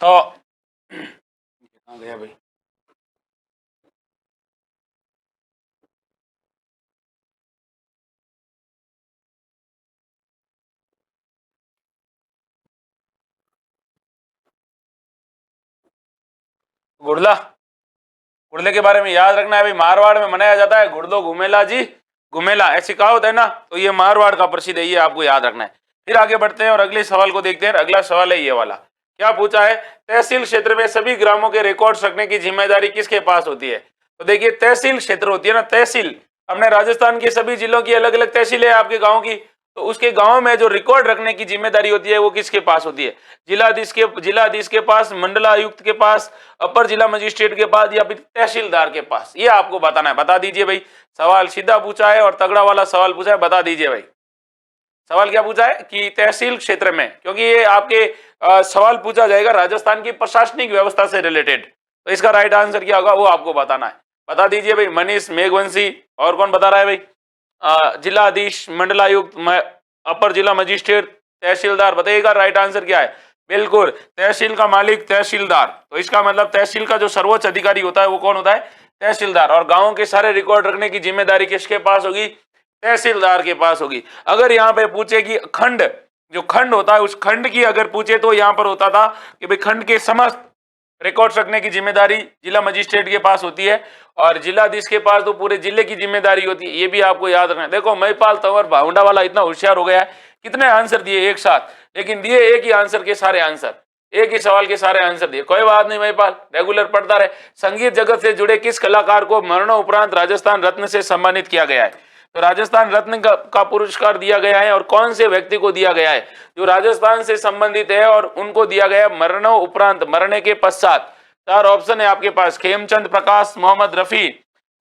तो कहाँ गया भाई? गुड़ला, गुड़ले के बारे में याद रखना है भाई। मारवाड़ में मनाया जाता है गुड़लो घुमेला जी घुमेला, ऐसी कहावत है ना, तो ये मारवाड़ का प्रसिद्ध है, ये आपको याद रखना है। फिर आगे बढ़ते हैं और अगले सवाल को देखते हैं। अगला सवाल है ये वाला, क्या पूछा है? तहसील क्षेत्र में सभी ग्रामों के रिकॉर्ड्स रखने की जिम्मेदारी किसके पास होती है? तो देखिए, तहसील क्षेत्र होती है ना, तहसील, अपने राजस्थान के सभी जिलों की अलग अलग तहसील है आपके गाँव की, तो उसके गांव में जो रिकॉर्ड रखने की जिम्मेदारी होती है वो किसके पास होती है? जिलाधीश के पास, मंडलायुक्त के पास, अपर जिला मजिस्ट्रेट के पास, या फिर तहसीलदार के पास? ये आपको बताना है, बता दीजिए भाई। सवाल सीधा पूछा है और तगड़ा वाला सवाल पूछा है, बता दीजिए भाई। सवाल क्या पूछा है कि तहसील क्षेत्र में, क्योंकि ये आपके सवाल पूछा जाएगा राजस्थान की प्रशासनिक व्यवस्था से रिलेटेड, तो इसका राइट आंसर क्या होगा वो आपको बताना है। बता दीजिए भाई। मनीष, मेघवंशी, और कौन बता रहा है भाई? जिलाधीश, मंडलायुक्त, अपर जिला मजिस्ट्रेट, तहसीलदार, बताइएगा राइट आंसर क्या है। बिल्कुल, तहसील का मालिक तहसीलदार। तो इसका मतलब तहसील का जो सर्वोच्च अधिकारी होता है वो कौन होता है? तहसीलदार। और गांवों के सारे रिकॉर्ड रखने की जिम्मेदारी किसके पास होगी? तहसीलदार के पास होगी। अगर यहाँ पे पूछे कि खंड, जो खंड होता है उस खंड की अगर पूछे तो यहाँ पर होता था कि भाई खंड के समस्त रिकॉर्ड रखने की जिम्मेदारी जिला मजिस्ट्रेट के पास होती है, और जिलाधीश के पास तो पूरे जिले की जिम्मेदारी होती है। ये भी आपको याद रखना है। देखो, महिपाल तंवर भावुंडा वाला इतना होशियार हो गया है, कितने आंसर दिए एक साथ, लेकिन दिए एक ही आंसर के सारे आंसर, एक ही सवाल के सारे आंसर दिए। कोई बात नहीं महिपाल, रेगुलर पढ़ता रहे। संगीत जगत से जुड़े किस कलाकार को मरणोपरांत राजस्थान रत्न से सम्मानित किया गया है? तो राजस्थान रत्न का पुरस्कार दिया गया है, और कौन से व्यक्ति को दिया गया है? जो राजस्थान से संबंधित है और उनको दिया गया मरणों उपरांत, मरने के पश्चात। चार ऑप्शन है आपके पास: खेमचंद प्रकाश, मोहम्मद रफी,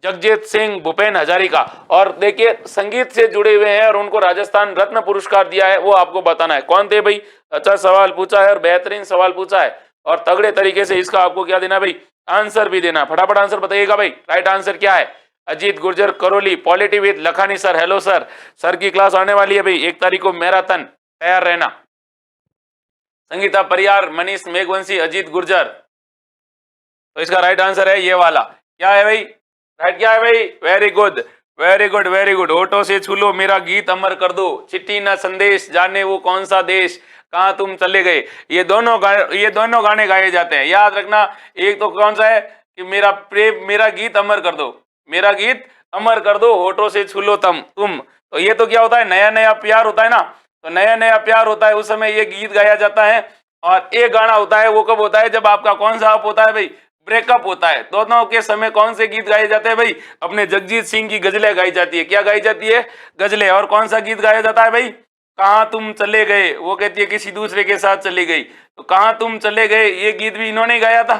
जगजीत सिंह, भूपेन हजारिका। और देखिए, संगीत से जुड़े हुए हैं और उनको राजस्थान रत्न पुरस्कार दिया है, वो आपको बताना है कौन थे भाई। अच्छा सवाल पूछा है और बेहतरीन सवाल पूछा है, और तगड़े तरीके से इसका आपको क्या देना भाई? आंसर भी देना। फटाफट आंसर बताइएगा भाई, राइट आंसर क्या है? Ajit Gurjar, Karauli, polity with Lakhani sir. Hello sir, sir की क्लास आने वाली है भाई 1 तारीख को, मैराथन, तैयार रहना। संगीता परियार, मनीष मेघवंशी, अजीत गुर्जर। तो इसका राइट आंसर है ये वाला। क्या है भाई? राइट क्या है भाई? Very good, very good, very good. होठों से छू लो मेरा गीत अमर कर दो, चिट्ठी ना संदेश, जाने वो कौन सा देश, कहाँ तुम चले गए। ये दोनों गाने गाए जाते हैं, याद रखना। एक तो कौन सा है कि मेरा प्रेम, मेरा गीत अमर कर दो, मेरा गीत अमर कर दो, होठों से छू लो तुम। तो ये तो क्या होता है, नया नया प्यार होता है ना, तो नया नया प्यार होता है उस समय ये गीत गाया जाता है। और एक गाना होता है वो कब होता है? जब आपका कौन सा अप होता है भाई? ब्रेकअप होता है। दोनों के समय कौन से गीत गाए जाते हैं भाई? अपने जगजीत सिंह की गजलें गाई जाती है। क्या गाई जाती है? गजलें। और कौन सा गीत गाया जाता है भाई? कहाँ तुम चले गए, वो कहती है किसी दूसरे के साथ चली गई, तो कहाँ तुम चले गए ये गीत भी इन्होंने गाया था,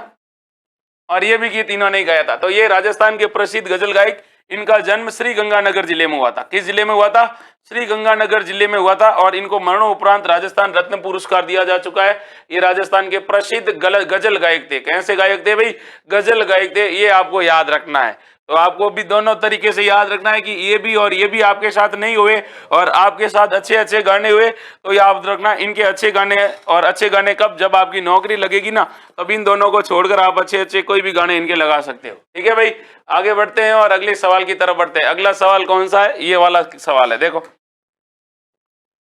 और ये भी गीत इन्होंने गाया था। तो ये राजस्थान के प्रसिद्ध गजल गायक, इनका जन्म श्री गंगानगर जिले में हुआ था। किस जिले में हुआ था? श्री गंगानगर जिले में हुआ था, और इनको मरणोपरांत राजस्थान रत्न पुरस्कार दिया जा चुका है। ये राजस्थान के प्रसिद्ध गजल गायक थे। कैसे गायक थे भाई? गजल गायक थे। ये आपको याद रखना है। तो आपको भी दोनों तरीके से याद रखना है कि ये भी और ये भी आपके साथ नहीं हुए, और आपके साथ अच्छे अच्छे गाने हुए। तो याद रखना, इनके अच्छे गाने, और अच्छे गाने कब? जब आपकी नौकरी लगेगी ना, तब इन दोनों को छोड़कर आप अच्छे अच्छे कोई भी गाने इनके लगा सकते हो। ठीक है भाई, आगे बढ़ते हैं और अगले सवाल की तरफ बढ़ते हैं। अगला सवाल कौन सा है? ये वाला सवाल है, देखो।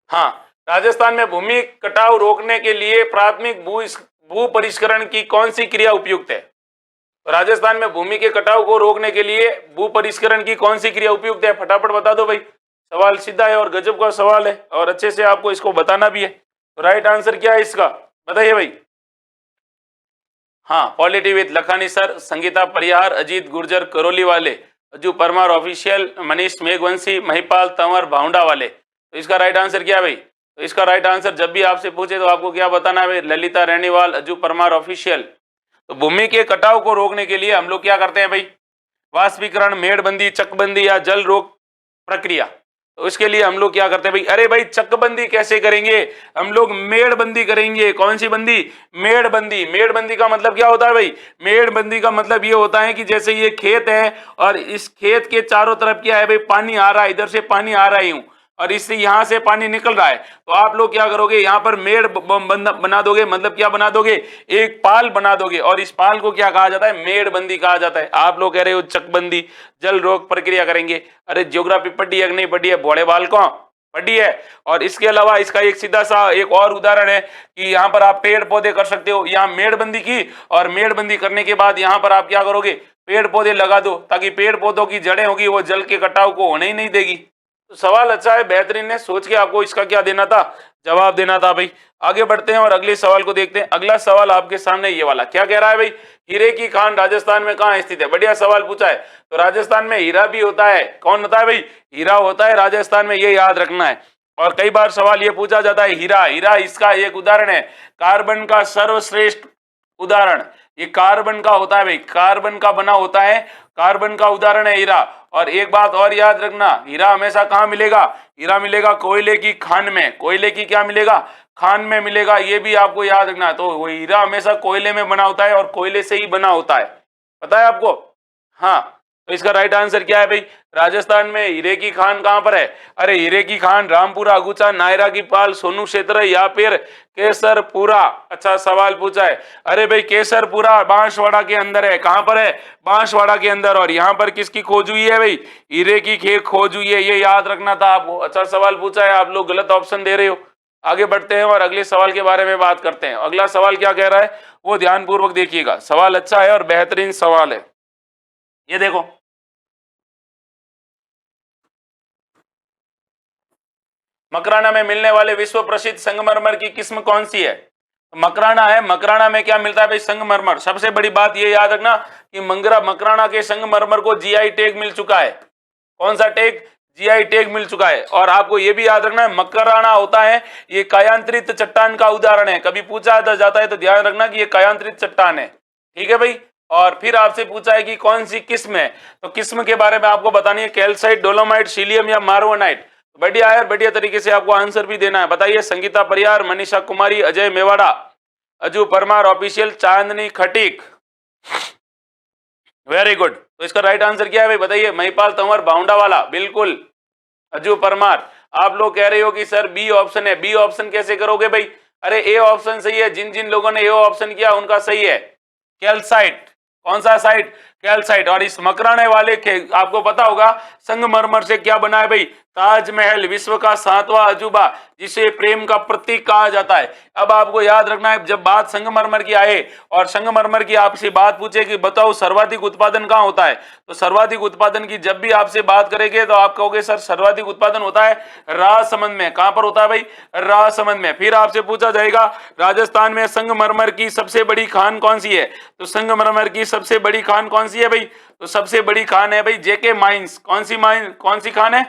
हाँ, राजस्थान में भूमि कटाव रोकने के लिए प्राथमिक भू परिष्करण की कौन सी क्रिया उपयुक्त है? तो राजस्थान में भूमि के कटाव को रोकने के लिए भू परिष्करण की कौन सी क्रिया उपयुक्त है? फटाफट बता दो भाई। सवाल सीधा है और गजब का सवाल है, और अच्छे से आपको इसको बताना भी है। तो राइट आंसर क्या है इसका, बताइए भाई। हाँ, polity with Lakhani sir, Sangeeta Parihar, Ajit Gurjar Karauli वाले, अज्जू परमार ऑफिशियल, मनीष मेघवंशी, महिपाल तंवर भावुंडा वाले। तो इसका राइट आंसर क्या है भाई? तो इसका राइट आंसर जब भी आपसे पूछे तो आपको क्या बताना है भाई? ललिता रेणीवाल, अज्जू परमार ऑफिशियल। तो भूमि के कटाव को रोकने के लिए हम लोग क्या करते हैं भाई? वाष्पीकरण, मेड़बंदी, चकबंदी या जल रोक प्रक्रिया। तो इसके लिए हम लोग क्या करते हैं भाई? अरे भाई, चकबंदी कैसे करेंगे? हम लोग मेड़बंदी करेंगे। कौन सी बंदी? मेड़बंदी। मेड़बंदी का मतलब क्या होता है भाई? मेड़बंदी का मतलब ये होता है कि जैसे ये खेत है, और इस खेत के चारों तरफ क्या है भाई? पानी आ रहा है, इधर से पानी आ रहा है यूं, और इससे यहाँ से पानी निकल रहा है, तो आप लोग क्या करोगे, यहाँ पर मेड़ बना दोगे, मतलब क्या बना दोगे, एक पाल बना दोगे, और इस पाल को क्या कहा जाता है, मेड़बंदी कहा जाता है। आप लोग कह रहे हो चकबंदी, जल रोक प्रक्रिया करेंगे। अरे ज्योग्राफी पढ़ी है कि नहीं पढ़ी है, भोले बाल को पढ़ी है। और इसके अलावा इसका एक सीधा सा एक और उदाहरण है कि यहाँ पर आप पेड़ पौधे कर सकते हो। यहाँ मेड़बंदी की, और मेड़बंदी करने के बाद यहाँ पर आप क्या करोगे, पेड़ पौधे लगा दो, ताकि पेड़ पौधों की जड़ें होगी वो जल के कटाव को होने ही नहीं देगी। तो सवाल अच्छा है, बेहतरीन है, सोच के आपको इसका क्या देना था, जवाब देना था भाई। आगे बढ़ते हैं और अगले सवाल को देखते हैं। अगला सवाल आपके सामने ये वाला क्या कह रहा है भाई, हीरे की खान राजस्थान में कहाँ स्थित है। बढ़िया सवाल पूछा है। तो राजस्थान में हीरा भी होता है, कौन होता है भाई, हीरा होता है राजस्थान में, ये याद रखना है। और कई बार सवाल ये पूछा जाता है, हीरा, हीरा इसका एक उदाहरण है, कार्बन का सर्वश्रेष्ठ उदाहरण, ये कार्बन का होता है भाई, कार्बन का बना होता है, कार्बन का उदाहरण है हीरा। और एक बात और याद रखना, हीरा हमेशा कहाँ मिलेगा, हीरा मिलेगा कोयले की खान में, कोयले की क्या मिलेगा, खान में मिलेगा, ये भी आपको याद रखना है। तो वो हीरा हमेशा कोयले में बना होता है और कोयले से ही बना होता है, पता है आपको। हाँ, तो इसका राइट आंसर क्या है भाई, राजस्थान में हीरे की खान कहां पर है। अरे हीरे की खान रामपुरा, अगुचा, नायरा की पाल, सोनू क्षेत्र या फिर केसरपुरा। अच्छा सवाल पूछा है। अरे भाई केसरपुरा बांसवाड़ा के अंदर है, कहां पर है, बांसवाड़ा के अंदर। और यहाँ पर किसकी खोज हुई है भाई, हीरे की खोज हुई है, ये याद रखना था आपको। अच्छा सवाल पूछा है, आप लोग गलत ऑप्शन दे रहे हो। आगे बढ़ते हैं और अगले सवाल के बारे में बात करते हैं। अगला सवाल क्या कह रहा है वो ध्यानपूर्वक देखिएगा, सवाल अच्छा है और बेहतरीन सवाल है। ये देखो, मकराना में मिलने वाले विश्व प्रसिद्ध संगमरमर की किस्म कौन सी है। मकराना है, मकराना में क्या मिलता है भाई, संगमरमर। सबसे बड़ी बात ये याद रखना कि मकराना के संगमरमर को जीआई टैग मिल चुका है। कौन सा टैग, जीआई टैग मिल चुका है। और आपको ये भी याद रखना है, मकराना होता है ये कायांतरित चट्टान का उदाहरण है। कभी पूछा जाता है तो ध्यान रखना कि ये कायांतरित चट्टान है, ठीक है भाई। और फिर आपसे पूछा है कि कौन सी किस्म है, तो किस्म के बारे में आपको बतानी है, कैल्साइट, डोलोमाइट, सीलियम या मार्वोनाइट। बढ़िया है, बढ़िया तरीके से आपको आंसर भी देना है। बताइए, Sangeeta Pariyar, Manisha Kumari, Ajay Mewada, Aju Parmar official, Chandni Khatik. Very good. तो इसका राइट आंसर क्या है भाई, बताइए। महिपाल तंवर बाउंडा वाला, बिल्कुल। अजू परमार। आप लोग कह रहे हो कि सर बी ऑप्शन है, बी ऑप्शन कैसे करोगे भाई। अरे ए ऑप्शन सही है, जिन जिन लोगों ने ए ऑप्शन किया उनका सही है, कैल्साइट। कौन सा साइट, कैल्साइट। और इस मकराने वाले के आपको पता होगा संगमरमर से क्या बना है भाई, ताजमहल, विश्व का 7वां अजूबा, जिसे प्रेम का प्रतीक कहा जाता है। अब आपको याद रखना है, जब बात संगमरमर की आए और संगमरमर की आपसे बात पूछे कि बताओ सर्वाधिक उत्पादन कहाँ होता है, तो सर्वाधिक उत्पादन की जब भी आपसे बात करेंगे तो आप कहोगे सर सर्वाधिक उत्पादन होता है राजसमंद में। कहां पर होता है भाई, राजसमंद में। फिर आपसे पूछा जाएगा राजस्थान में संगमरमर की सबसे बड़ी खान कौन सी है, तो संगमरमर की सबसे बड़ी खान कौन सी है भाई, तो सबसे बड़ी खान है भाई जेके माइंस। कौन सी माइन, कौन सी खान है,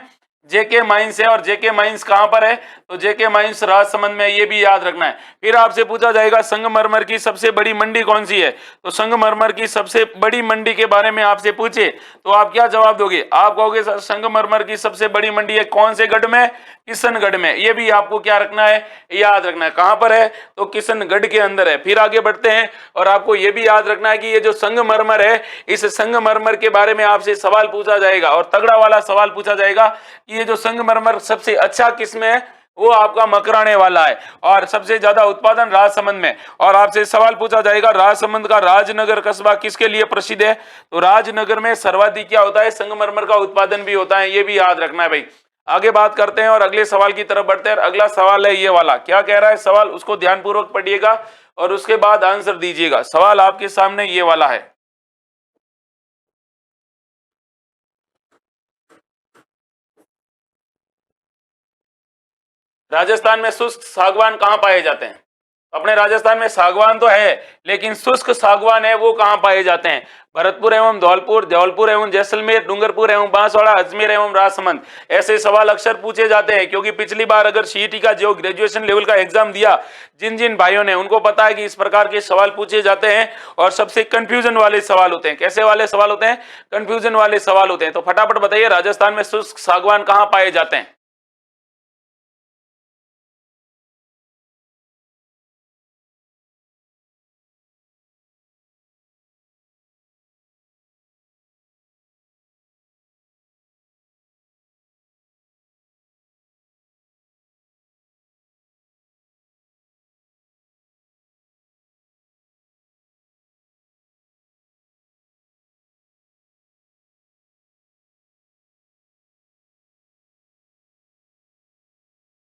जेके माइंस है। और जेके माइंस कहां पर है, तो जेके माइंस राजसमंद में, ये भी याद रखना है। फिर आपसे पूछा जाएगा संगमरमर की सबसे बड़ी मंडी कौन सी है, तो संगमरमर की सबसे बड़ी मंडी के बारे में आपसे पूछे तो आप क्या जवाब दोगे, आप कहोगे सर संगमरमर की सबसे बड़ी मंडी है कौन से गढ़ में, किशनगढ़ में। ये भी आपको क्या रखना है, याद रखना है। कहां पर है, तो किशनगढ़ के अंदर है। फिर आगे बढ़ते हैं और आपको ये भी याद रखना है कि ये जो संगमरमर है, इस संगमरमर के बारे में आपसे सवाल पूछा जाएगा और तगड़ा वाला सवाल पूछा जाएगा कि ये जो संगमरमर सबसे अच्छा किस्म है वो आपका मकराने वाला है और सबसे ज्यादा उत्पादन राजसमंद में। और आपसे सवाल पूछा जाएगा राजसमंद का राजनगर कस्बा किसके लिए प्रसिद्ध है, तो राजनगर में सर्वाधिक क्या होता है, संगमरमर का उत्पादन भी होता है, ये भी याद रखना है भाई। आगे बात करते हैं और अगले सवाल की तरफ बढ़ते हैं। अगला सवाल है ये वाला, क्या कह रहा है सवाल, उसको ध्यानपूर्वक पढ़िएगा और उसके बाद आंसर दीजिएगा। सवाल आपके सामने ये वाला है, राजस्थान में शुष्क सागवान कहां पाए जाते हैं। अपने राजस्थान में सागवान तो है लेकिन शुष्क सागवान है वो कहां पाए जाते हैं, भरतपुर एवं धौलपुर, धौलपुर एवं जैसलमेर, डूंगरपुर एवं बांसवाड़ा, अजमेर एवं राजसमंद। ऐसे सवाल अक्सर पूछे जाते हैं क्योंकि पिछली बार अगर सीईटी का जो ग्रेजुएशन लेवल का एग्जाम दिया जिन जिन भाइयों ने, उनको पता है कि इस प्रकार के सवाल पूछे जाते हैं और सबसे कंफ्यूजन वाले सवाल होते हैं। कैसे वाले सवाल होते हैं, कंफ्यूजन वाले सवाल होते हैं। तो फटाफट बताइए राजस्थान में शुष्क सागवान कहां पाए जाते हैं।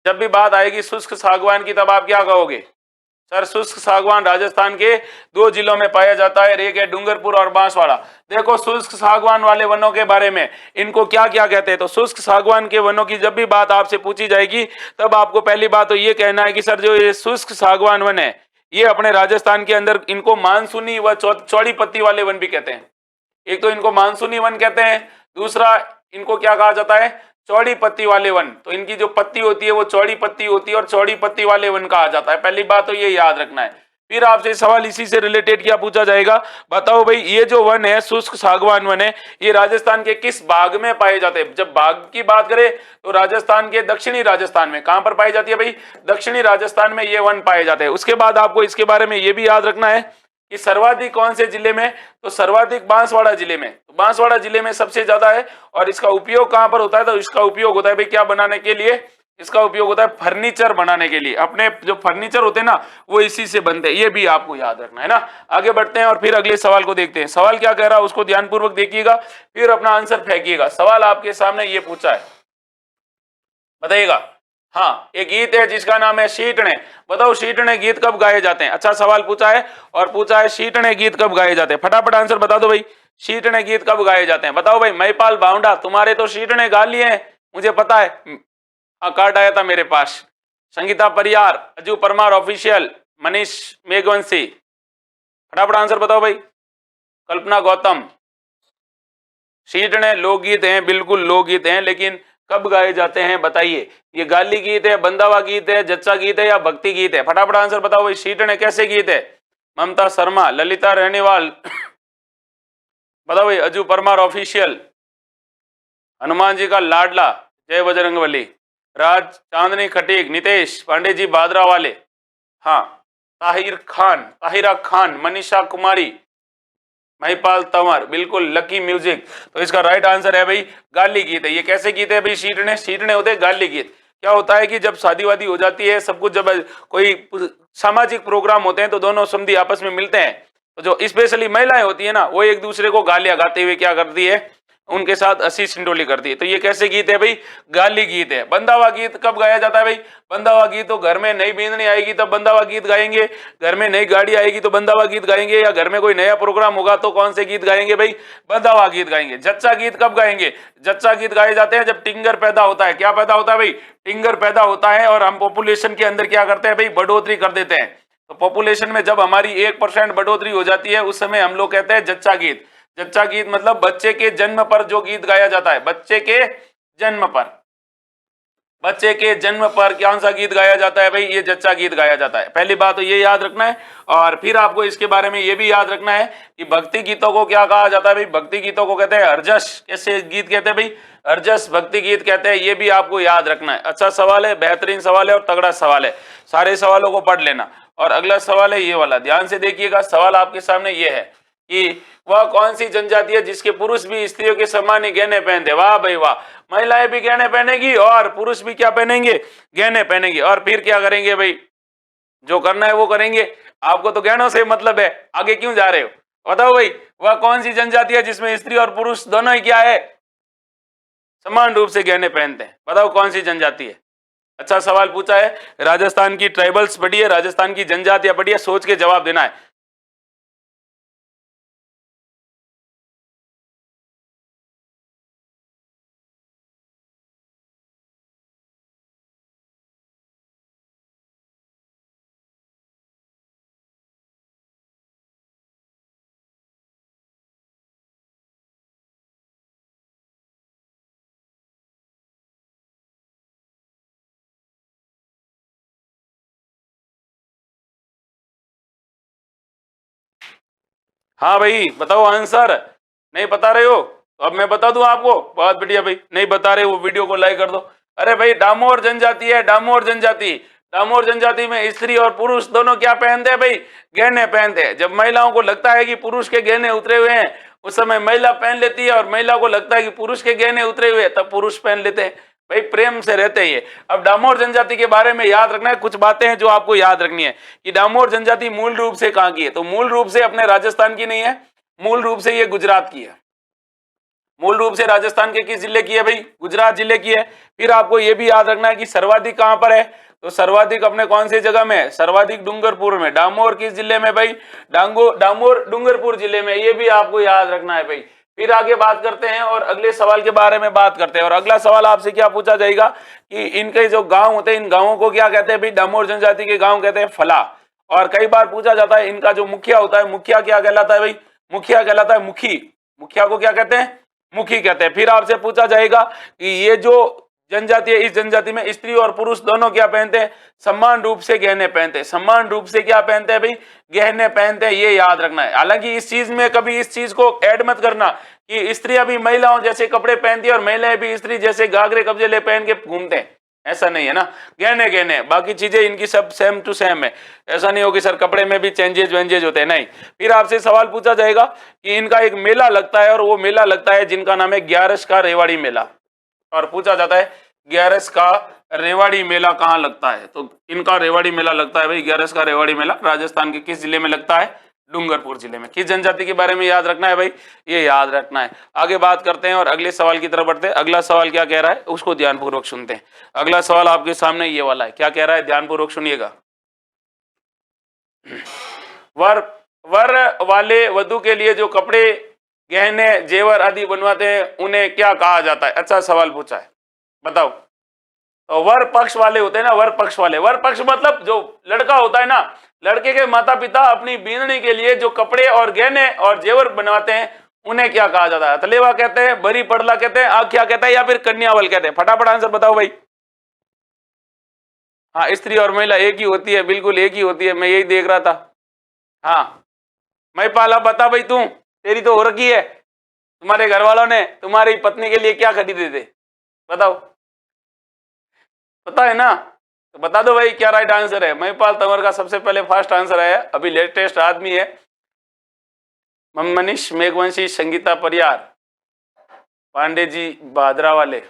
जब भी बात आएगी शुष्क सागवान की तब आप क्या कहोगे? सर शुष्क सागवान राजस्थान के 2 जिलों में पाया जाता है, एक है डूंगरपुर और बांसवाड़ा। देखो शुष्क सागवान वाले वनों के बारे में इनको क्या क्या कहते हैं, तो शुष्क सागवान के वनों की जब भी बात आपसे पूछी जाएगी तब आपको पहली बात तो ये कहना है कि सर जो ये शुष्क सागवान वन है ये अपने राजस्थान के अंदर इनको मानसूनी व चौड़ी पत्ती वाले वन भी कहते हैं। एक तो इनको मानसूनी वन कहते हैं, दूसरा इनको क्या कहा जाता है, चौड़ी पत्ती वाले वन। तो इनकी जो पत्ती होती है वो चौड़ी पत्ती होती है और चौड़ी पत्ती वाले वन कहा जाता है। पहली बात तो ये याद रखना है। फिर आपसे सवाल इसी से रिलेटेड क्या पूछा जाएगा, बताओ भाई ये जो वन है शुष्क सागवान वन है ये राजस्थान के किस भाग में पाए जाते हैं। जब भाग की बात करें तो राजस्थान के दक्षिणी राजस्थान में। कहां पर पाई जाती है भाई? दक्षिणी राजस्थान में ये वन पाए जाते हैं। उसके बाद आपको इसके बारे में ये भी याद रखना है कि सर्वाधिक कौन से जिले में, तो सर्वाधिक बांसवाड़ा जिले में। तो बांसवाड़ा जिले में सबसे ज्यादा है। और इसका उपयोग कहां पर होता है, तो इसका उपयोग होता है भाई क्या बनाने के लिए, इसका उपयोग होता है फर्नीचर बनाने के लिए। अपने जो फर्नीचर होते हैं ना वो इसी से बनते हैं, ये भी आपको याद रखना है ना। आगे बढ़ते हैं और फिर अगले सवाल को देखते हैं। सवाल क्या कह रहा है उसको ध्यानपूर्वक देखिएगा, फिर अपना आंसर फेंकिएगा। सवाल आपके सामने ये पूछा है, बताइएगा। हाँ, एक गीत है जिसका नाम है शीटने। बताओ शीटने गीत कब गाए जाते हैं? अच्छा सवाल पूछा है और पूछा है शीटने गीत कब गाए जाते हैं। फटाफट आंसर बता दो भाई, शीटने गीत कब गाए जाते हैं? बताओ भाई। महिपाल भावंडा, तुम्हारे तो शीटने गा लिए हैं मुझे पता है, हाँ कार्ड आया था मेरे पास। संगीता परियार, अजू परमार ऑफिशियल, मनीष मेघवंशी। फटाफट आंसर बताओ भाई। कल्पना गौतम। शीटने लोकगीत हैं, बिल्कुल लोकगीत हैं, लेकिन कब गाए जाते हैं बताइए। ये गाली गीत है, बंदावा गीत है, जच्चा गीत है या भक्ति गीत है? फटाफट आंसर बताओ भाई। शीटने कैसे गीत है? ममता शर्मा, ललिता रहनेवाल। बताओ भाई। अजू परमार ऑफिशियल, हनुमान जी का लाडला, जय बजरंगबली, राज चांदनी खटीक, नितेश पांडे जी भादरा वाले, हाँ ताहिरा खान, मनीषा कुमारी, महिपाल तंवर, बिल्कुल लकी म्यूजिक। तो इसका राइट आंसर है भाई गाली गीत है। ये कैसे गीत है भाई? शीटने होते हैं गाली गीत। क्या होता है कि जब शादी वादी हो जाती है सब कुछ, जब कोई सामाजिक प्रोग्राम होते हैं तो दोनों समधी आपस में मिलते हैं, तो जो स्पेशली महिलाएं होती है ना वो एक दूसरे को गालियां गाते हुए क्या करती है, उनके साथ हंसी सिंडोली करती है। तो ये कैसे गीत है भाई? गाली गीत है। बंदावा गीत कब गाया जाता है भाई? बंदावा गीत तो घर में नई बींदनी आएगी तब बंदावा गीत गाएंगे, घर में नई गाड़ी आएगी तो बंदावा गीत गाएंगे, या घर में कोई नया प्रोग्राम होगा तो कौन से गीत गाएंगे भाई? बंदावा गीत गाएंगे। जच्चा गीत कब गाएंगे? जच्चा गीत गाए जाते हैं जब टिंगर पैदा होता है। क्या पैदा होता है भाई? टिंगर पैदा होता है और हम पॉपुलेशन के अंदर क्या करते हैं भाई? बढ़ोतरी कर देते हैं। तो पॉपुलेशन में जब हमारी 1% बढ़ोतरी हो जाती है उस समय हम लोग कहते हैं जच्चा गीत। जच्चा गीत मतलब बच्चे के जन्म पर जो गीत गाया जाता है, बच्चे के जन्म पर, बच्चे के जन्म पर कौन सा गीत गाया जाता है भाई? ये जच्चा गीत गाया जाता है। पहली बात तो ये याद रखना है। और फिर आपको इसके बारे में ये भी याद रखना है कि भक्ति गीतों को क्या कहा जाता है भाई? भक्ति गीतों को कहते हैं हरजस। कैसे गीत कहते हैं भाई? हरजस भक्ति गीत कहते हैं। ये भी आपको याद रखना है। अच्छा सवाल है, बेहतरीन सवाल है और तगड़ा सवाल है। सारे सवालों को पढ़ लेना। और अगला सवाल है ये वाला, ध्यान से देखिएगा। सवाल आपके सामने ये है कि वह कौन सी जनजाति है जिसके पुरुष भी स्त्रियों के समान ही गहने पहनते? वाह भाई वाह, महिलाएं भी गहने पहनेगी और पुरुष भी क्या पहनेंगे? गहने पहनेंगे। और फिर क्या करेंगे भाई? जो करना है वो करेंगे। आपको तो गहनों से मतलब है, आगे क्यों जा रहे हो? बताओ भाई, वह कौन सी जनजाति है जिसमें स्त्री और पुरुष दोनों ही क्या है? समान रूप से गहने पहनते हैं। बताओ कौन सी जनजाति है? अच्छा सवाल पूछा है। राजस्थान की ट्राइबल्स पढ़ी है, राजस्थान की जनजातियां पढ़ी है, सोच के जवाब देना है। हाँ भाई बताओ आंसर। नहीं बता रहे हो तो अब मैं बता दूं आपको। बहुत बढ़िया भाई, नहीं बता रहे वो वीडियो को लाइक कर दो। अरे भाई डामोर जनजाति है, डामोर जनजाति। डामोर जनजाति में स्त्री और पुरुष दोनों क्या पहनते हैं भाई? गहने पहनते हैं। जब महिलाओं को लगता है कि पुरुष के गहने उतरे हुए हैं उस समय महिला पहन लेती है, और महिला को लगता है कि पुरुष के गहने उतरे हुए हैं तब पुरुष पहन लेते हैं। भाई प्रेम से रहते हैं ये। अब डामोर जनजाति के बारे में याद रखना है, कुछ बातें हैं जो आपको याद रखनी है कि डामोर जनजाति मूल रूप से कहाँ की है। तो मूल रूप से अपने राजस्थान की नहीं है, मूल रूप से ये गुजरात की है। मूल रूप से राजस्थान के किस जिले की है भाई? गुजरात जिले की है। फिर आपको ये भी याद रखना है कि सर्वाधिक कहां पर है? तो सर्वाधिक अपने कौन सी जगह में है? सर्वाधिक डूंगरपुर में। डामोर किस जिले में भाई? डामोर डूंगरपुर जिले में। ये भी आपको याद रखना है भाई। फिर आगे बात करते हैं और अगले सवाल के बारे में बात करते हैं। और अगला सवाल आपसे क्या पूछा जाएगा कि इनके जो गांव होते हैं, इन गांवों को क्या कहते हैं भाई? डामोर जनजाति के गांव कहते हैं फला। और कई बार पूछा जाता है इनका जो मुखिया होता है, मुखिया क्या कहलाता है भाई? मुखिया कहलाता है मुखी। मुखिया को क्या कहते हैं? मुखी कहते हैं। फिर आपसे पूछा जाएगा कि ये जो जनजाति है, इस जनजाति में स्त्री और पुरुष दोनों क्या पहनते हैं? समान रूप से गहने पहनते हैं। समान रूप से क्या पहनते हैं भाई? गहने पहनते हैं। ये याद रखना है। हालांकि इस चीज में कभी इस चीज को ऐड मत करना कि स्त्रियां भी महिलाओं जैसे कपड़े पहनती है और महिलाएं भी स्त्री जैसे घाघरे कब्जे पहन के घूमते हैं। ऐसा नहीं है ना। गहने गहने, बाकी चीजें इनकी सब सेम टू सेम है। ऐसा नहीं हो कि सर कपड़े में भी चेंजेस वेंजेस होते हैं, नहीं। फिर आपसे सवाल पूछा जाएगा कि इनका एक मेला लगता है और वो मेला लगता है जिनका नाम है ग्यारस का रेवाड़ी मेला। और पूछा जाता है ग्यारस का रेवाड़ी मेला कहाँ लगता है? तो इनका रेवाड़ी मेला लगता है भाई, ग्यारस का रेवाड़ी मेला राजस्थान के किस जिले में लगता है? डूंगरपुर जिले में। किस जनजाति के बारे में याद रखना है भाई? ये याद रखना है। आगे बात करते हैं और अगले सवाल की तरफ बढ़ते हैं। अगला सवाल क्या कह रहा है उसको ध्यानपूर्वक सुनते हैं। अगला सवाल आपके सामने ये वाला है। क्या कह रहा है? ध्यानपूर्वक सुनिएगा। वर वर वाले वधु के लिए जो कपड़े, गहने, जेवर आदि बनवाते हैं उन्हें क्या कहा जाता है? अच्छा सवाल पूछा है, बताओ। तो वर पक्ष वाले होते हैं ना, वर पक्ष वाले। वर पक्ष मतलब जो लड़का होता है ना, लड़के के माता पिता अपनी बींदनी के लिए जो कपड़े और गहने और जेवर बनवाते हैं उन्हें क्या कहा जाता है? तलेवा कहते हैं, बरी पड़ला कहते हैं, आख्या कहते हैं, या फिर कन्यावल कहते हैं? फटाफट आंसर बताओ भाई। हाँ, स्त्री और महिला एक ही होती है, बिल्कुल एक ही होती है। मैं यही देख रहा था। हाँ महिपाल, अब बता भाई, तू तेरी तो हो रखी है। तुम्हारे घर वालों ने तुम्हारी पत्नी के लिए क्या खरीदे थे? बताओ, पता है ना? तो बता दो भाई क्या राइट आंसर है। महिपाल तंवर का सबसे पहले फर्स्ट आंसर है। अभी लेटेस्ट आदमी है मनीष मेघवंशी, संगीता परियार, पांडे जी भादरा वाले,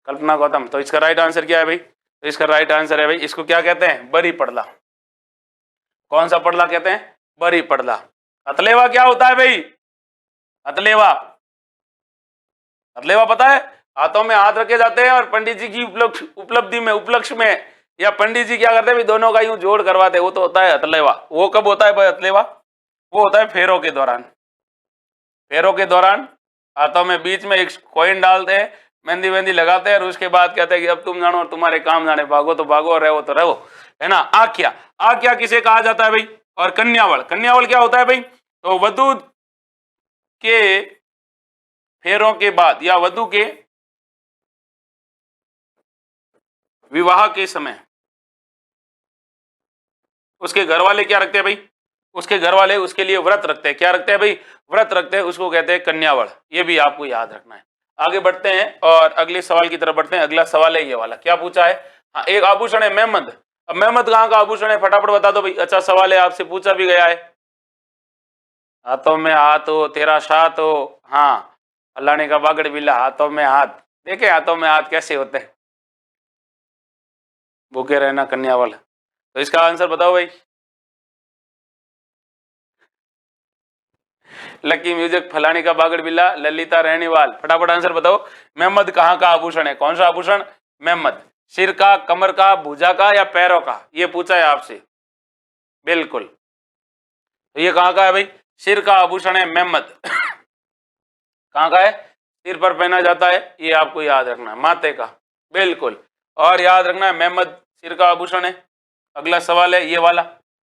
कल्पना गौतम। तो इसका राइट आंसर क्या है भाई? तो इसका राइट आंसर है भाई, इसको क्या कहते हैं? बरी पड़ला। कौन सा पड़ला कहते हैं? बरी पड़ला। अतलेवा क्या होता है भाई? अतलेवा, अतलेवा पता है? हाथों में हाथ रखे जाते हैं और पंडित जी की उपलब्धि में, उपलक्ष्य में, या पंडित जी क्या करते हैं दोनों का यूं जोड़ करवाते हैं, वो तो होता है अतलेवा। वो कब होता है भाई अतलेवा? वो होता है फेरों के दौरान। फेरों के दौरान हाथों में बीच में एक कॉइन डालते हैं, मेहंदी वेंदी लगाते हैं और उसके बाद कहते हैं कि अब तुम जानो और तुम्हारे काम जाने, भागो तो भागो, रहो तो रहो, है ना। आख्या, आख्या किसे कहा जाता है भाई? और कन्यावल, कन्यावल क्या होता है भाई? तो वधु के फेरों के बाद या वधु के विवाह के समय उसके घर वाले क्या रखते हैं भाई? उसके घर वाले उसके लिए व्रत रखते हैं। क्या रखते हैं भाई? व्रत रखते हैं, उसको कहते हैं कन्यावड़। ये भी आपको याद रखना है। आगे बढ़ते हैं और अगले सवाल की तरफ बढ़ते हैं। अगला सवाल है ये वाला। क्या पूछा है? हाँ, एक आभूषण है मेहमद। अब मेहमद कहाँ का आभूषण है? फटाफट बता दो भाई। अच्छा सवाल है, आपसे पूछा भी गया है। हाथों में हाथ हो, तेरा साथ हो, हाँ, फलाने का बागड़ बिल्ला, हाथों में हाथ। देखे हाथों में हाथ कैसे होते हैं? भूखे रहना कन्यावल। तो इसका आंसर बताओ भाई। लकी म्यूजिक, फलानी का बागड़ बिल्ला, ललिता रहनीवाल। फटाफट आंसर बताओ। मेहमद कहाँ का आभूषण है? कौन सा आभूषण? मेहमद। सिर का, कमर का, भुजा का या पैरों का? ये पूछा है आपसे। बिल्कुल, तो ये कहाँ का है भाई? सिर का आभूषण है मेहमद। कहाँ का है? सिर पर पहना जाता है, ये आपको याद रखना है, माथे का। बिल्कुल, और याद रखना है मेहमद सिर का आभूषण है। अगला सवाल है ये वाला।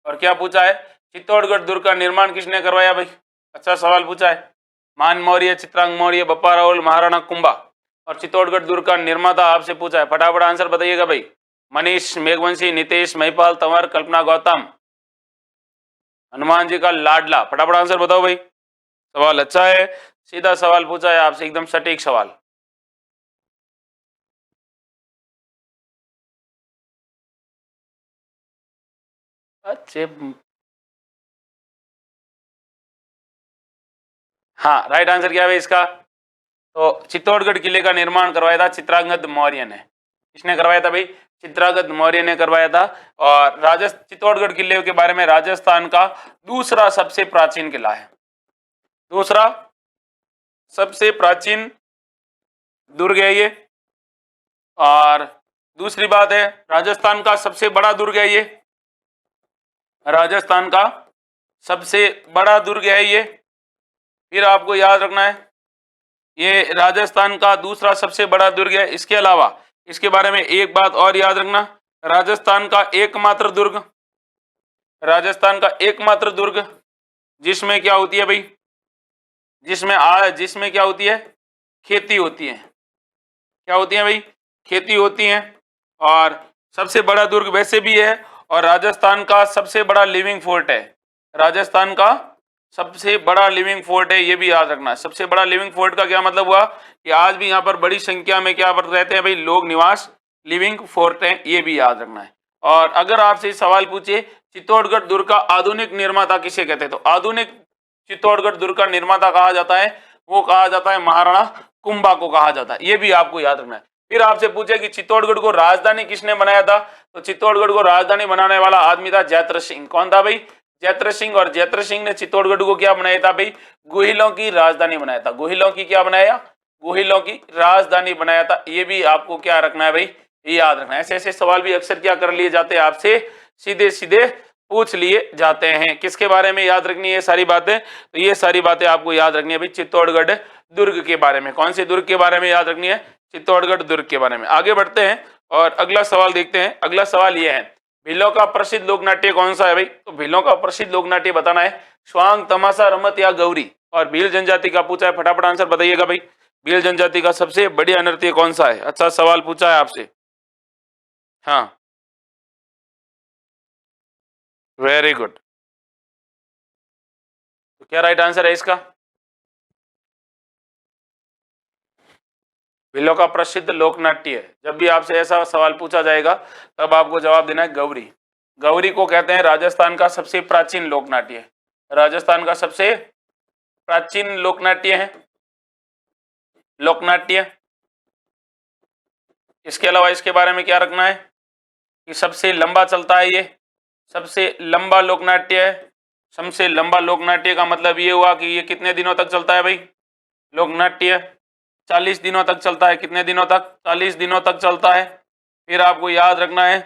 और क्या पूछा है? चित्तौड़गढ़ दुर्ग का निर्माण किसने करवाया भाई? अच्छा सवाल पूछा है। मान मौर्य, चित्रांग मौर्य, बप्पा राहुल, महाराणा कुंभा। और चित्तौड़गढ़ दुर्ग का निर्माता आपसे पूछा है। फटाफट आंसर बताइएगा भाई। मनीष मेघवंशी, नितेश महिपाल तंवर, कल्पना गौतम, हनुमान जी का लाडला। फटाफट आंसर बताओ भाई। सवाल अच्छा है, सीधा सवाल पूछा है आपसे, एकदम सटीक सवाल। अच्छे, हाँ राइट आंसर क्या है इसका? तो चित्तौड़गढ़ किले का निर्माण करवाया था चित्रांगद मौर्य ने। किसने करवाया था भाई? चित्रांगद मौर्य ने करवाया था। और चित्तौड़गढ़ किले के बारे में, राजस्थान का दूसरा सबसे प्राचीन किला है। दूसरा सबसे प्राचीन दुर्ग है ये। और दूसरी बात है, राजस्थान का सबसे बड़ा दुर्ग है ये। राजस्थान का सबसे बड़ा दुर्ग है ये। फिर आपको याद रखना है, ये राजस्थान का दूसरा सबसे बड़ा दुर्ग है। इसके अलावा इसके बारे में एक बात और याद रखना, राजस्थान का एकमात्र दुर्ग, राजस्थान का एकमात्र दुर्ग जिसमें क्या होती है भाई, जिसमें क्या होती है, खेती होती है। क्या होती है भाई, खेती होती है। और सबसे बड़ा दुर्ग वैसे भी है, और राजस्थान का सबसे बड़ा लिविंग फोर्ट है। राजस्थान का सबसे बड़ा लिविंग फोर्ट है, ये भी याद रखना है। सबसे बड़ा लिविंग फोर्ट का क्या मतलब हुआ कि आज भी यहाँ पर बड़ी संख्या में क्या पर रहते हैं भाई, लोग निवास, लिविंग फोर्ट है, ये भी याद रखना है। और अगर आपसे सवाल पूछे चित्तौड़गढ़ दुर्ग का आधुनिक निर्माता किसे कहते हैं, तो आधुनिक चित्तौड़गढ़ दुर्ग का निर्माता कहा जाता है, वो कहा जाता है महाराणा कुंभा को कहा जाता है, ये भी आपको याद रखना है। फिर आपसे पूछे कि चित्तौड़गढ़ को राजधानी किसने बनाया था, तो चित्तौड़गढ़ को राजधानी बनाने वाला आदमी था जैत्र सिंह। कौन था भाई, जैत्र सिंह। और जैत्र सिंह ने चित्तौड़गढ़ को क्या बनाया था भाई, गोहिलों की राजधानी बनाया था। गोहिलों की क्या बनाया, गोहिलों की राजधानी बनाया था। ये भी आपको क्या रखना है भाई, ये याद रखना है। ऐसे ऐसे सवाल भी अक्सर क्या कर लिए जाते हैं, आपसे सीधे सीधे पूछ लिए जाते हैं। किसके बारे में याद रखनी है सारी बातें, तो ये सारी बातें आपको याद रखनी है भाई, चित्तौड़गढ़ दुर्ग के बारे में। कौन से दुर्ग के बारे में याद रखनी है, चित्तौड़गढ़ दुर्ग के बारे में। आगे बढ़ते हैं और अगला सवाल देखते हैं। अगला सवाल ये है, भीलों का प्रसिद्ध लोकनाट्य कौन सा है भाई, तो भीलों का प्रसिद्ध लोकनाट्य बताना है, स्वांग, तमाशा, रमत या गौरी। और भील जनजाति का पूछा है, फटाफट आंसर बताइएगा भाई, भील जनजाति का सबसे बढ़िया नृत्य कौन सा है। अच्छा सवाल पूछा है आपसे, हाँ वेरी गुड। तो क्या राइट आंसर है इसका, भीलों का प्रसिद्ध लोकनाट्य है। जब भी आपसे ऐसा सवाल पूछा जाएगा तब आपको जवाब देना है गौरी। गौरी को कहते हैं राजस्थान का सबसे प्राचीन लोकनाट्य, राजस्थान का सबसे प्राचीन लोकनाट्य है, लोकनाट्य। इसके अलावा इसके बारे में क्या रखना है कि सबसे लंबा चलता है, ये सबसे लंबा लोकनाट्य है। सबसे लंबा लोकनाट्य का मतलब ये हुआ कि ये कितने दिनों तक चलता है भाई, लोकनाट्य 40 दिनों तक चलता है। कितने दिनों तक, 40 दिनों तक चलता है। फिर आपको याद रखना है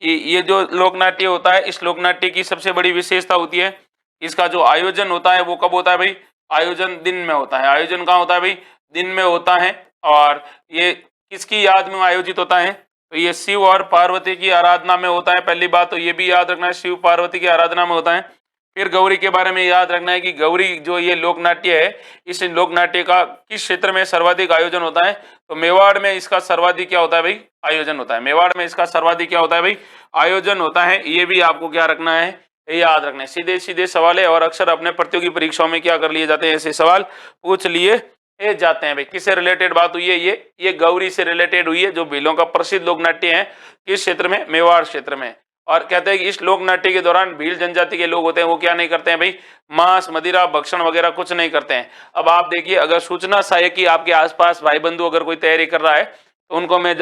कि ये जो लोकनाट्य होता है, इस लोकनाट्य की सबसे बड़ी विशेषता होती है, इसका जो आयोजन होता है वो कब होता है भाई, आयोजन दिन में होता है। आयोजन कहाँ होता है भाई, दिन में होता है। और ये किसकी याद में आयोजित होता है, तो ये शिव और पार्वती की आराधना में होता है। पहली बात तो ये भी याद रखना है, शिव पार्वती की आराधना में होता है। फिर गौरी के बारे में याद रखना है कि गौरी जो ये लोकनाट्य है, इस लोकनाट्य का किस क्षेत्र में सर्वाधिक आयोजन होता है, तो मेवाड़ में इसका सर्वाधिक क्या होता है भाई, आयोजन होता है। मेवाड़ में इसका सर्वाधिक क्या होता है भाई, आयोजन होता है। ये भी आपको क्या रखना है, ये याद रखना है। सीधे सीधे सवाल है और अक्सर अपने प्रतियोगी परीक्षाओं में क्या कर लिए जाते हैं, ऐसे सवाल पूछ लिए जाते हैं भाई। किससे रिलेटेड बात हुई है, ये गौरी से रिलेटेड हुई है, जो भीलों का प्रसिद्ध लोकनाट्य है। किस क्षेत्र में, मेवाड़ क्षेत्र में। और कहते हैं कि इस लोकनाट्य के दौरान भील जनजाति के लोग होते हैं वो क्या नहीं करते हैं भाई, मांस, मदिरा, भक्षण वगैरह कुछ नहीं करते हैं। अब आप देखिए, अगर सूचना सहायक की आपके आसपास भाई बंधु अगर कोई तैयारी कर रहा है तो उनको मैं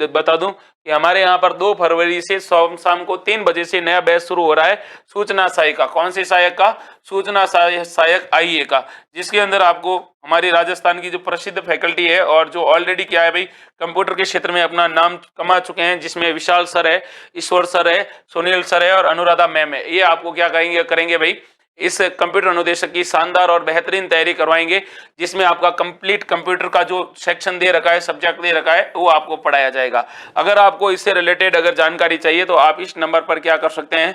बता दूं कि हमारे यहाँ पर 2 फरवरी से शाम को 3 बजे से नया बैच शुरू हो रहा है सूचना सहायक का। कौन से सहायक का, सूचना सहायक आईए का, जिसके अंदर आपको हमारी राजस्थान की जो प्रसिद्ध फैकल्टी है और जो ऑलरेडी क्या है भाई, कंप्यूटर के क्षेत्र में अपना नाम कमा चुके हैं, जिसमें विशाल सर है, ईश्वर सर है, सुनील सर है और अनुराधा मैम है, ये आपको क्या करेंगे भाई, इस कंप्यूटर अनुदेशक की शानदार और बेहतरीन तैयारी करवाएंगे, जिसमें आपका कंप्लीट कंप्यूटर का जो सेक्शन दे रखा है, सब्जेक्ट दे रखा है, वो आपको पढ़ाया जाएगा। अगर आपको इससे रिलेटेड अगर जानकारी चाहिए तो आप इस नंबर पर क्या कर सकते हैं,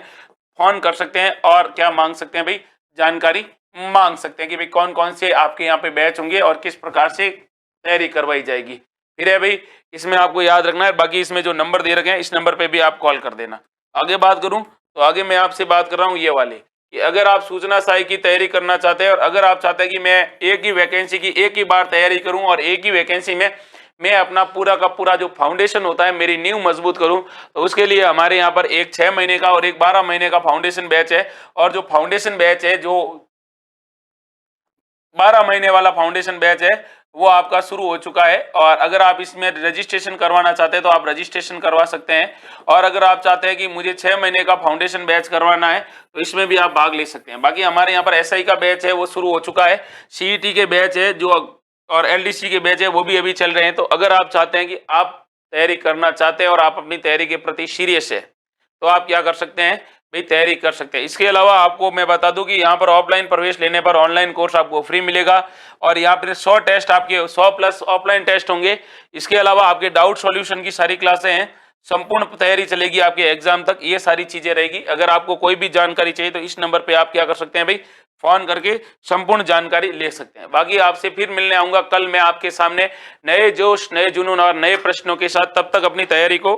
फोन कर सकते हैं और क्या मांग सकते हैं भाई, जानकारी मांग सकते हैं कि भाई कौन कौन से आपके यहाँ पे बैच होंगे और किस प्रकार से तैयारी करवाई जाएगी। फिर है भाई, इसमें आपको याद रखना है, बाकी इसमें जो नंबर दे रखे हैं इस नंबर पे भी आप कॉल कर देना। आगे बात करूं तो आगे मैं आपसे बात कर रहा हूं ये वाले कि अगर आप सूचना सहायक की तैयारी करना चाहते हैं और अगर आप चाहते हैं कि मैं एक ही वैकेंसी की एक ही बार तैयारी करूं और एक ही वैकेंसी में मैं अपना पूरा का पूरा जो फाउंडेशन होता है, मेरी नींव मजबूत करूं, तो उसके लिए हमारे यहाँ पर एक 6 महीने का और एक 12 महीने का फाउंडेशन बैच है। और जो फाउंडेशन बैच है, जो 12 महीने वाला फाउंडेशन बैच है, वो आपका शुरू हो चुका है। और अगर आप इसमें रजिस्ट्रेशन करवाना चाहते हैं तो आप रजिस्ट्रेशन करवा सकते हैं। और अगर आप चाहते हैं कि मुझे 6 महीने का फाउंडेशन बैच करवाना है तो इसमें भी आप भाग ले सकते हैं। बाकी हमारे यहाँ पर एसआई का बैच है वो शुरू हो चुका है, सीईटी के बैच है जो और एलडीसी के बैच है वो भी अभी चल रहे हैं। तो अगर आप चाहते हैं कि आप तैयारी करना चाहते हैं और आप अपनी तैयारी के प्रति सीरियस है, तो आप क्या कर सकते हैं भाई, तैयारी कर सकते हैं। इसके अलावा आपको मैं बता दूं कि यहाँ पर ऑफलाइन प्रवेश लेने पर ऑनलाइन कोर्स आपको फ्री मिलेगा और यहाँ पर 100 टेस्ट, आपके 100 प्लस ऑफलाइन टेस्ट होंगे। इसके अलावा आपके डाउट सॉल्यूशन की सारी क्लासें हैं, संपूर्ण तैयारी चलेगी आपके एग्जाम तक, ये सारी चीजें रहेगी। अगर आपको कोई भी जानकारी चाहिए तो इस नंबर पे आप क्या कर सकते हैं भाई, फोन करके संपूर्ण जानकारी ले सकते हैं। बाकी आपसे फिर मिलने आऊंगा कल मैं आपके सामने नए जोश, नए जुनून और नए प्रश्नों के साथ। तब तक अपनी तैयारी को